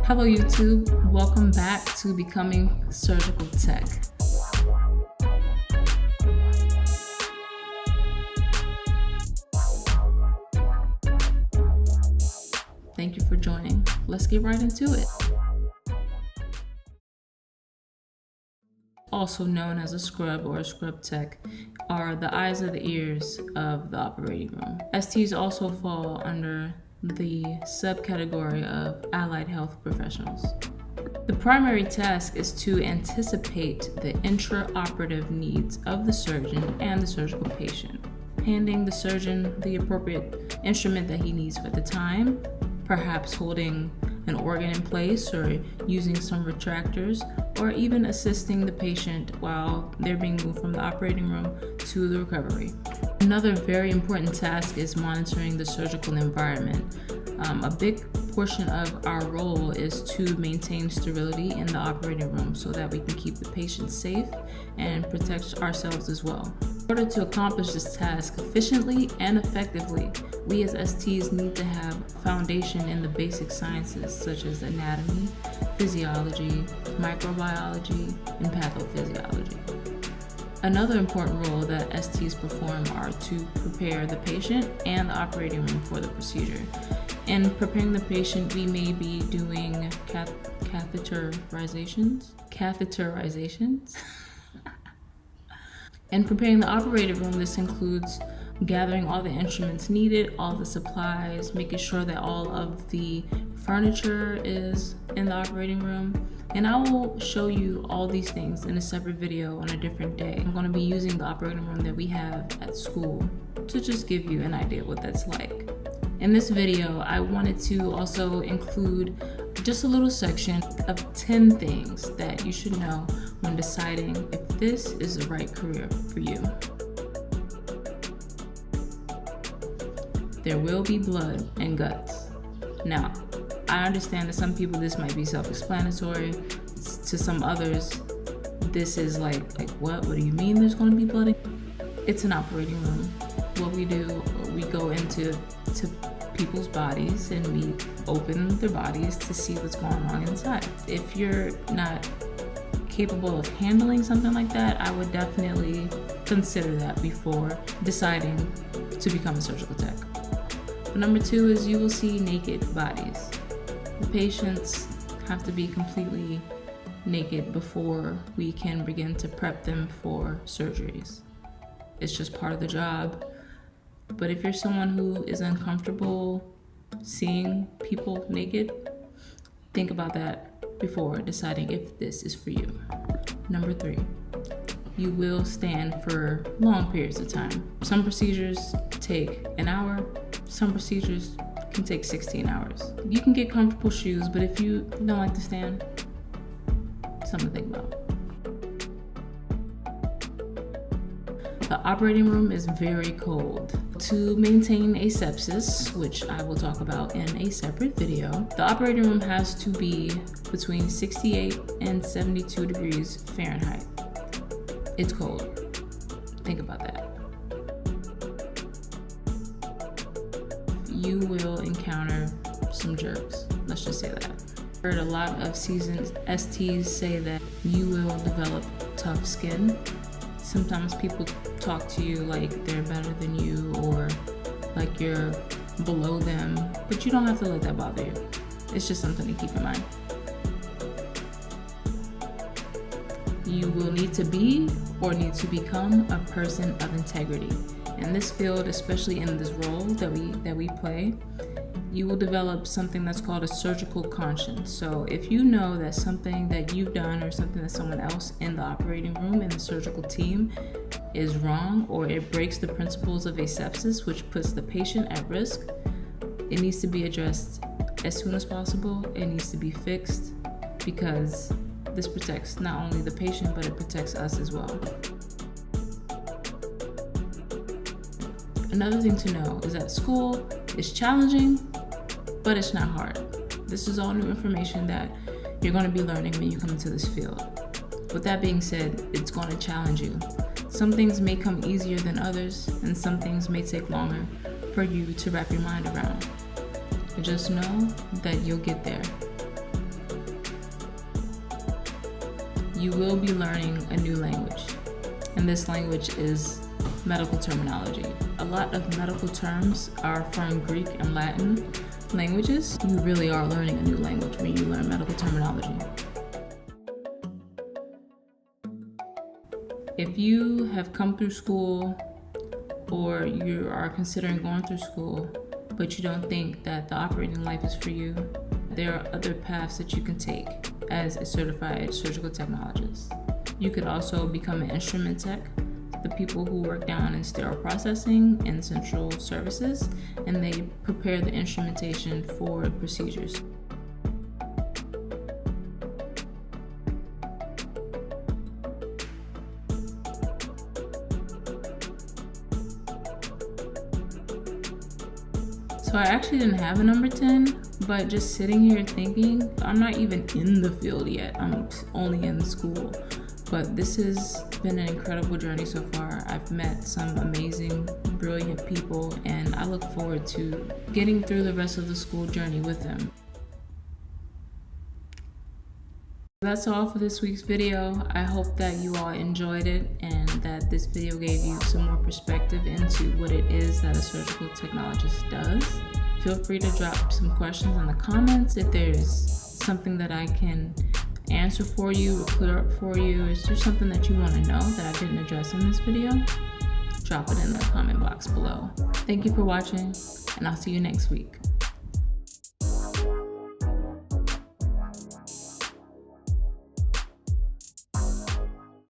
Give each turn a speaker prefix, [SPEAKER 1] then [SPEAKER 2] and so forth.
[SPEAKER 1] Hello YouTube, welcome back to Becoming Surgical Tech. Thank you for joining. Let's get right into it. Also known as a scrub or a scrub tech, are the eyes or the ears of the operating room. STs also fall under the subcategory of allied health professionals. The primary task is to anticipate the intraoperative needs of the surgeon and the surgical patient, handing the surgeon the appropriate instrument that he needs for the time, perhaps holding an organ in place or using some retractors, or even assisting the patient while they're being moved from the operating room to the recovery. Another very important task is monitoring the surgical environment. A big portion of our role is to maintain sterility in the operating room so that we can keep the patient safe and protect ourselves as well. In order to accomplish this task efficiently and effectively, we as STs need to have foundation in the basic sciences such as anatomy, physiology, microbiology, and pathophysiology. Another important role that STs perform are to prepare the patient and the operating room for the procedure. In preparing the patient, we may be doing catheterizations. In preparing the operating room, this includes gathering all the instruments needed, all the supplies, making sure that all of the furniture is in the operating room. And I will show you all these things in a separate video on a different day. I'm going to be using the operating room that we have at school to just give you an idea what that's like. In this video, I wanted to also include just a little section of 10 things that you should know when deciding if this is the right career for you. There will be blood and guts. Now, I understand that some people this might be self-explanatory. To some others, this is like what do you mean there's going to be blood? It's an operating room. What we do, we go into people's bodies and we open their bodies to see what's going on inside. If you're not capable of handling something like that, I would definitely consider that before deciding to become a surgical tech. But number two is you will see naked bodies. The patients have to be completely naked before we can begin to prep them for surgeries. It's just part of the job. But if you're someone who is uncomfortable seeing people naked, think about that before deciding if this is for you. Number three, you will stand for long periods of time. Some procedures take an hour, some procedures can take 16 hours. You can get comfortable shoes, but if you don't like to stand, something to think about. The operating room is very cold. To maintain asepsis, which I will talk about in a separate video, the operating room has to be between 68 and 72 degrees Fahrenheit. It's cold. Think about that. You will encounter some jerks. Let's just say that. I've heard a lot of seasoned STs say that you will develop tough skin. Sometimes people talk to you like they're better than you or like you're below them, but you don't have to let that bother you. It's just something to keep in mind. You will need to be or need to become a person of integrity. In this field, especially in this role that we play, you will develop something that's called a surgical conscience. So if you know that something that you've done or something that someone else in the operating room in the surgical team is wrong, or it breaks the principles of asepsis, which puts the patient at risk, it needs to be addressed as soon as possible. It needs to be fixed because this protects not only the patient, but it protects us as well. Another thing to know is that school is challenging, but it's not hard. This is all new information that you're going to be learning when you come into this field. With that being said, it's going to challenge you. Some things may come easier than others, and some things may take longer for you to wrap your mind around. Just know that you'll get there. you will be learning a new language. And this language is medical terminology. A lot of medical terms are from Greek and Latin languages. You really are learning a new language when you learn medical terminology. If you have come through school or you are considering going through school, but you don't think that the operating life is for you, there are other paths that you can take as a certified surgical technologist. You could also become an instrument tech, the people who work down in sterile processing and central services, and they prepare the instrumentation for procedures. So I actually didn't have a number 10, but just sitting here thinking, I'm not even in the field yet. I'm only in school. But this has been an incredible journey so far. I've met some amazing, brilliant people, and I look forward to getting through the rest of the school journey with them. That's all for this week's video. I hope that you all enjoyed it and that this video gave you some more perspective into what it is that a surgical technologist does. Feel free to drop some questions in the comments if there's something that I can answer for you or clear up for you. Is there something that you want to know that I didn't address in this video? Drop it in the comment box below. Thank you for watching, and I'll see you next week.